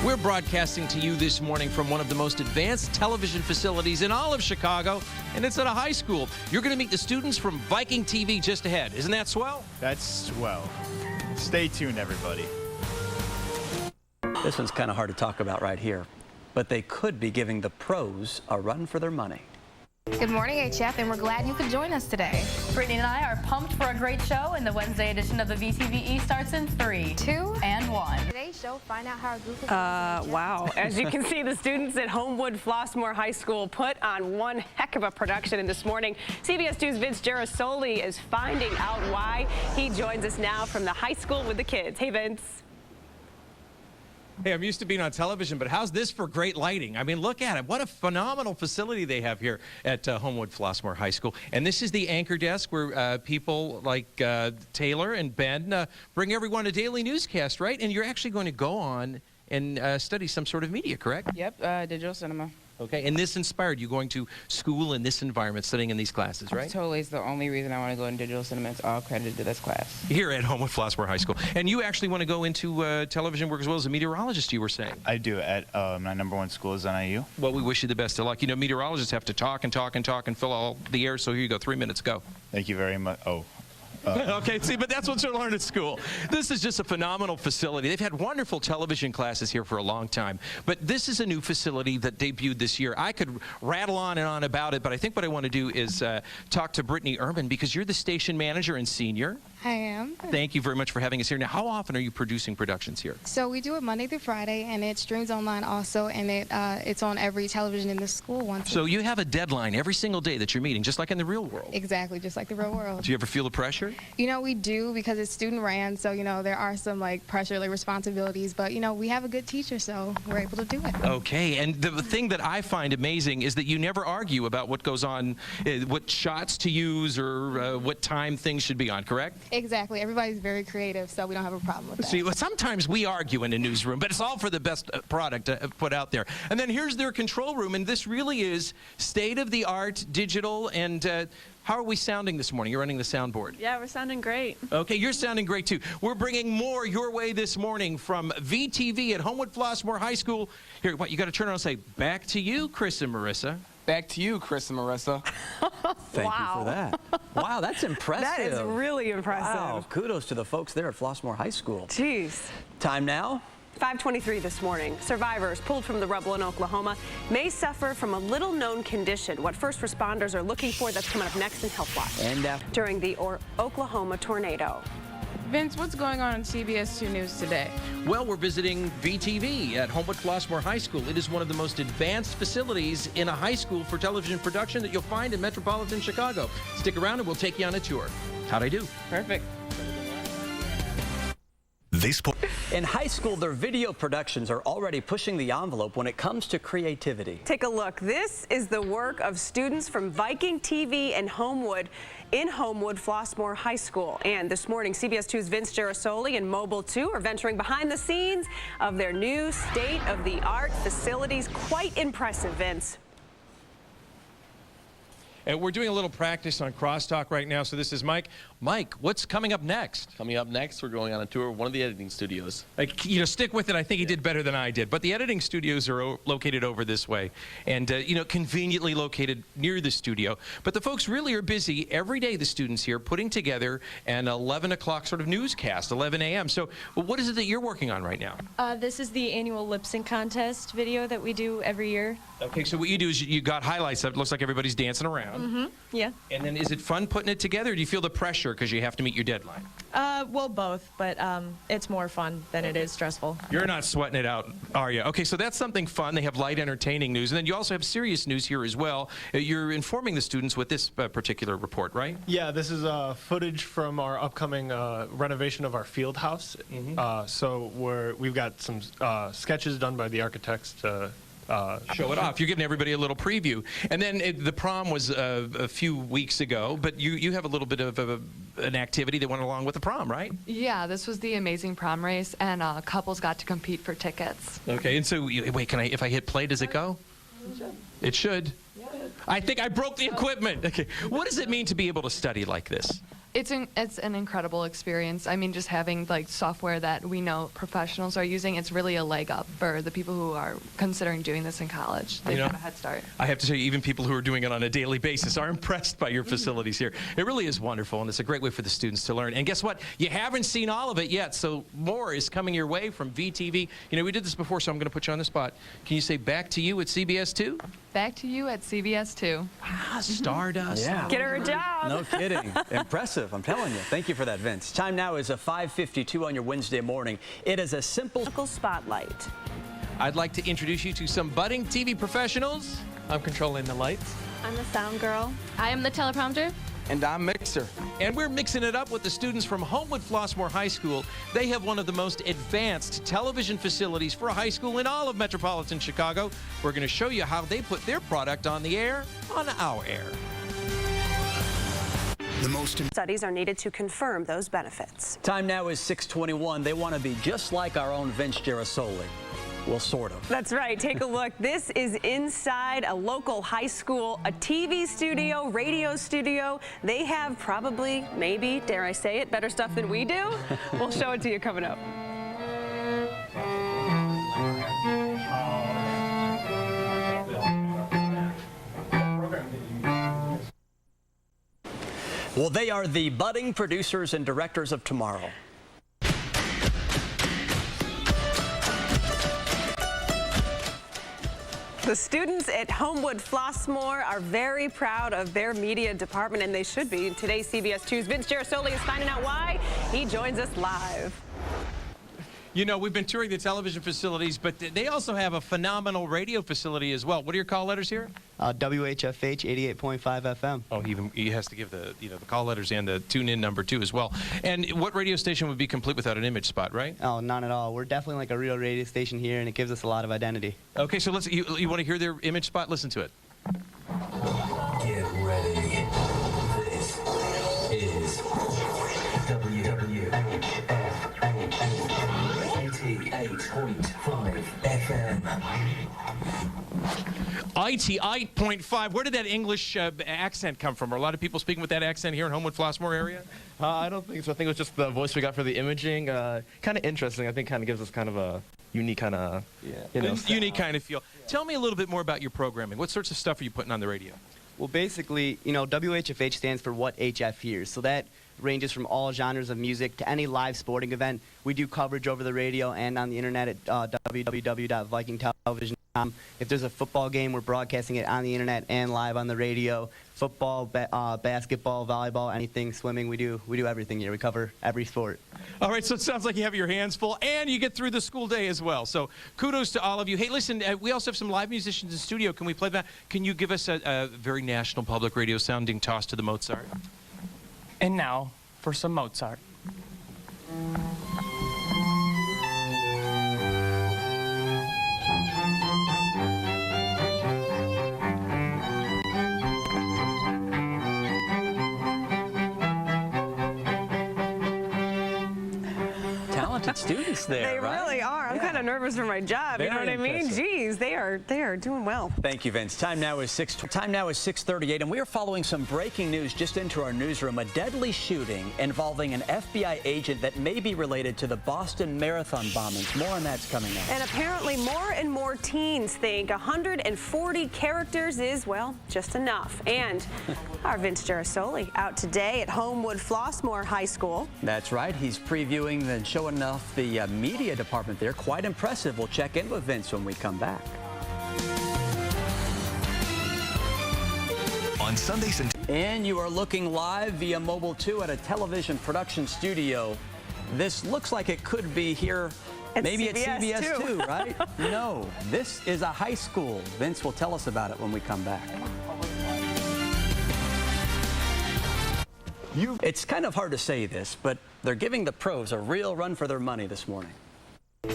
We're broadcasting to you this morning from one of the most advanced television facilities in all of Chicago, and it's at a high school. You're going to meet the students from Viking TV just ahead. Isn't that swell? That's swell. Stay tuned, everybody. This one's kind of hard to talk about right here, but they could be giving the pros a run for their money. Good morning, HF, and we're glad you could join us today. Brittany and I are pumped for a great show, and the Wednesday edition of the VTVE starts in 3, 2, and 1. Today's show, find out how our group is Wow. As you can see, the students at Homewood Flossmoor High School put on one heck of a production, and this morning, CBS 2's Vince Gerasoli is finding out why. He joins us now from the high school with the kids. Hey, Vince. Hey, I'm used to being on television, but how's this for great lighting? I mean, look at it. What a phenomenal facility they have here at Homewood Flossmoor High School. And this is the anchor desk where people like Taylor and Ben bring everyone a daily newscast, right? And you're actually going to go on and study some sort of media, correct? Yep, digital cinema. Okay, and this inspired you going to school in this environment, studying in these classes, right? Totally, it's the only reason I want to go in digital cinema. It's all credited to this class. Here at Homewood Flossmoor High School. And you actually want to go into television work as well as a meteorologist, you were saying? I do. At my #1 school is NIU. Well, we wish you the best of luck. You know, meteorologists have to talk and talk and talk and fill all the air, so here you go, 3 minutes, go. Thank you very much. Oh. Okay, see, but that's what you learn at school. This is just a phenomenal facility. They've had wonderful television classes here for a long time, but this is a new facility that debuted this year. I could rattle on and on about it, but I think what I want to do is talk to Brittany Urban, because you're the station manager and senior. I am. Thank you very much for having us here. Now, how often are you producing productions here? So we do it Monday through Friday, and it streams online also, and it's on every television in the school once. So you have a deadline every single day that you're meeting, just like in the real world. Exactly, just like the real world. Do you ever feel the pressure? You know, we do, because it's student ran, so, you know, there are some, like, pressure, like, responsibilities, but, you know, we have a good teacher, so we're able to do it. Okay, and the thing that I find amazing is that you never argue about what goes on, what shots to use or what time things should be on, correct? Exactly. Everybody's very creative, so we don't have a problem with that. See, well, sometimes we argue in a newsroom, but it's all for the best product put out there. And then here's their control room, and this really is state-of-the-art digital. And how are we sounding this morning? You're running the soundboard. Yeah, we're sounding great. Okay, you're sounding great, too. We're bringing more your way this morning from VTV at Homewood Flossmoor High School. Here, what, you got to turn around and say, back to you, Chris and Marissa. Back to you, Chris and Marissa. Thank you for that. Wow, that's impressive. That is really impressive. Wow, kudos to the folks there at Flossmoor High School. Jeez. Time now? 5:23 this morning. Survivors pulled from the rubble in Oklahoma may suffer from a little-known condition. What first responders are looking for, that's coming up next in Health Watch. And during the Oklahoma tornado. Vince, what's going on CBS 2 News today? Well, we're visiting VTV at Homewood Flossmoor High School. It is one of the most advanced facilities in a high school for television production that you'll find in metropolitan Chicago. Stick around and we'll take you on a tour. How'd I do? Perfect. In high school, their video productions are already pushing the envelope when it comes to creativity. Take a look. This is the work of students from Viking TV and Homewood in Homewood Flossmoor High School. And this morning, CBS 2's Vince Gerasoli and Mobile 2 are venturing behind the scenes of their new state-of-the-art facilities. Quite impressive, Vince. And we're doing a little practice on crosstalk right now, so this is Mike. Mike, what's coming up next? Coming up next, we're going on a tour of one of the editing studios. Like, you know, stick with it. I think he did better than I did. But the editing studios are located over this way and, you know, conveniently located near the studio. But the folks really are busy every day, the students here, putting together an 11 o'clock sort of newscast, 11 a.m. So what is it that you're working on right now? This is the annual lip sync contest video that we do every year. Okay, so what you do is you got highlights that looks like everybody's dancing around. Mm-hmm. Yeah. And then is it fun putting it together, or do you feel the pressure because you have to meet your deadline? Well, both, but it's more fun than it is stressful. You're not sweating it out, are you? Okay, so that's something fun. They have light, entertaining news. And then you also have serious news here as well. You're informing the students with this particular report, right? Yeah, this is footage from our upcoming renovation of our field house. Mm-hmm. So we've got some sketches done by the architects to show it off. You're giving everybody a little preview. And then the prom was a few weeks ago, but you have a little bit of an activity that went along with the prom, right? Yeah, this was the amazing prom race, and couples got to compete for tickets. Okay, and so, wait, if I hit play, does it go? It should. I think I broke the equipment. Okay, what does it mean to be able to study like this? It's an incredible experience. I mean, just having like software that we know professionals are using, it's really a leg up for the people who are considering doing this in college. They've got a head start. I have to say, even people who are doing it on a daily basis are impressed by your facilities here. It really is wonderful, and it's a great way for the students to learn. And guess what? You haven't seen all of it yet, so more is coming your way from VTV. You know, we did this before, so I'm going to put you on the spot. Can you say back to you at CBS 2? Back to you at CBS 2. Ah, Stardust. Yeah. Get her a job. No kidding. Impressive, I'm telling you. Thank you for that, Vince. Time now is a 5:52 on your Wednesday morning. It is a simple spotlight. I'd like to introduce you to some budding TV professionals. I'm controlling the lights. I'm the sound girl. I am the teleprompter. And I'm Mixer. And we're mixing it up with the students from Homewood Flossmoor High School. They have one of the most advanced television facilities for a high school in all of metropolitan Chicago. We're going to show you how they put their product on the air, on our air. The most studies are needed to confirm those benefits. Time now is 6:21. They want to be just like our own Vince Girasoli. Well, sort of. That's right. Take a look. This is inside a local high school, a TV studio, radio studio. They have probably, maybe, dare I say it, better stuff than we do. We'll show it to you coming up. Well, they are the budding producers and directors of tomorrow. The students at Homewood Flossmoor are very proud of their media department, and they should be. Today's CBS 2's Vince Girasoli is finding out why. He joins us live. You know, we've been touring the television facilities, but they also have a phenomenal radio facility as well. What are your call letters here? WHFH 88.5 FM. Oh, he has to give the the call letters and the tune-in number too as well. And what radio station would be complete without an image spot, right? Oh, none at all. We're definitely like a real radio station here, and it gives us a lot of identity. Okay, so you want to hear their image spot? Listen to it. Get ready. This is WWHF 88.5 FM. IT 8.5. Where did that English accent come from? Are a lot of people speaking with that accent here in Homewood Flossmoor area? I don't think so. I think it was just the voice we got for the imaging. Kind of interesting. I think kind of gives us kind of a unique kind of, unique kind of feel. Tell me a little bit more about your programming. What sorts of stuff are you putting on the radio? Well, basically, WHFH stands for What HF Hears. So that ranges from all genres of music to any live sporting event. We do coverage over the radio and on the internet at www.vikingtelevision.com. If there's a football game, we're broadcasting it on the internet and live on the radio. Football, basketball, volleyball, anything, swimming, we do everything here. We cover every sport. All right, so it sounds like you have your hands full, and you get through the school day as well. So kudos to all of you. Hey, listen, we also have some live musicians in studio. Can we play that? Can you give us a very national public radio sounding toss to the Mozart? And now for some Mozart. Talented students there, They right? really are. I'm kind of nervous for my job. Very you know what I mean? impressive. Geez, they are doing well. Thank you, Vince. Time now is 6:38, and we are following some breaking news just into our newsroom. A deadly shooting involving an FBI agent that may be related to the Boston Marathon bombings. More on that's coming up. And apparently more and more teens think 140 characters is, well, just enough. And our Vince Girasoli out today at Homewood Flossmoor High School. That's right. He's previewing and showing off the media department there. Quite impressive. We'll check in with Vince when we come back. On Sundays and you are looking live via Mobile 2 at a television production studio. This looks like it could be here maybe at CBS 2, right? No, this is a high school. Vince will tell us about it when we come back. It's kind of hard to say this, but they're giving the pros a real run for their money this morning.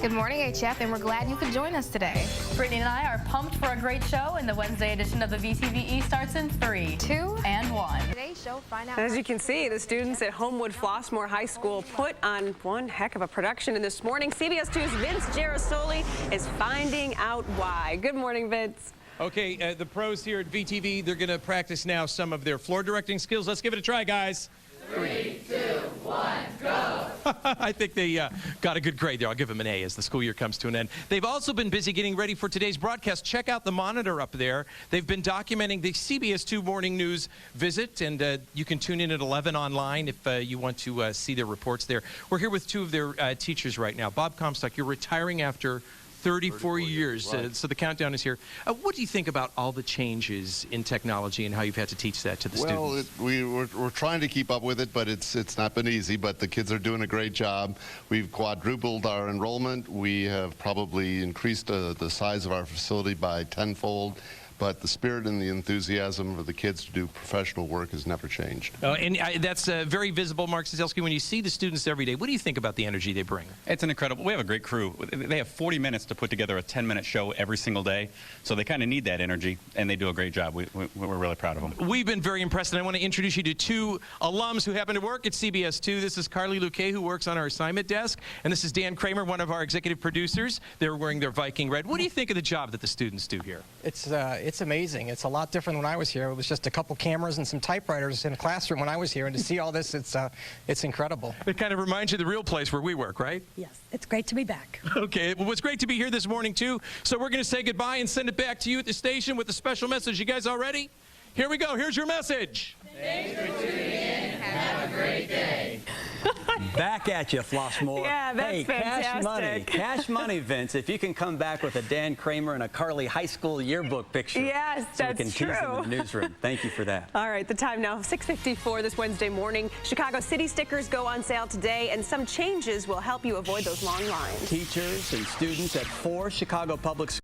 Good morning, HF, and we're glad you could join us today. Brittany and I are pumped for a great show, and the Wednesday edition of the VTVE starts in 3, 2, and 1. Today's show, find out. As you can see, the students at Homewood Flossmoor High School put on one heck of a production. And this morning, CBS 2's Vince Girasoli is finding out why. Good morning, Vince. Okay, the pros here at VTV, they're going to practice now some of their floor directing skills. Let's give it a try, guys. 3, 2, 1, go! I think they got a good grade there. I'll give them an A as the school year comes to an end. They've also been busy getting ready for today's broadcast. Check out the monitor up there. They've been documenting the CBS 2 Morning News visit, and you can tune in at 11 online if you want to see their reports there. We're here with two of their teachers right now. Bob Comstock, you're retiring after 34 years, right. So the countdown is here. What do you think about all the changes in technology and how you've had to teach that to the students? Well, we're trying to keep up with it, but it's not been easy, but the kids are doing a great job. We've quadrupled our enrollment. We have probably increased the size of our facility by tenfold. But the spirit and the enthusiasm of the kids to do professional work has never changed. And that's very visible, Mark Cizelski. When you see the students every day, what do you think about the energy they bring? It's an incredible. We have a great crew. They have 40 minutes to put together a 10-minute show every single day, so they kind of need that energy, and they do a great job. We're really proud of them. We've been very impressed, and I want to introduce you to two alums who happen to work at CBS 2. This is Carly Luque, who works on our assignment desk, and this is Dan Kramer, one of our executive producers. They're wearing their Viking red. What do you think of the job that the students do here? It's amazing. It's a lot different than when I was here. It was just a couple cameras and some typewriters in a classroom when I was here, and to see all this, it's incredible. It kind of reminds you of the real place where we work, right? Yes, it's great to be back. Okay, well, it's great to be here this morning, too. So we're going to say goodbye and send it back to you at the station with a special message. You guys all ready? Here we go. Here's your message. Thanks for tuning in. Have a great day. Back at you, Flossmoor. Yeah, that's fantastic. Cash money, Vince. If you can come back with a Dan Kramer and a Carly high school yearbook picture. Yes, so that's we can true. tease them in the newsroom. Thank you for that. All right, the time now, 6:54 this Wednesday morning. Chicago City stickers go on sale today, and some changes will help you avoid those long lines. Teachers and students at 4 Chicago public schools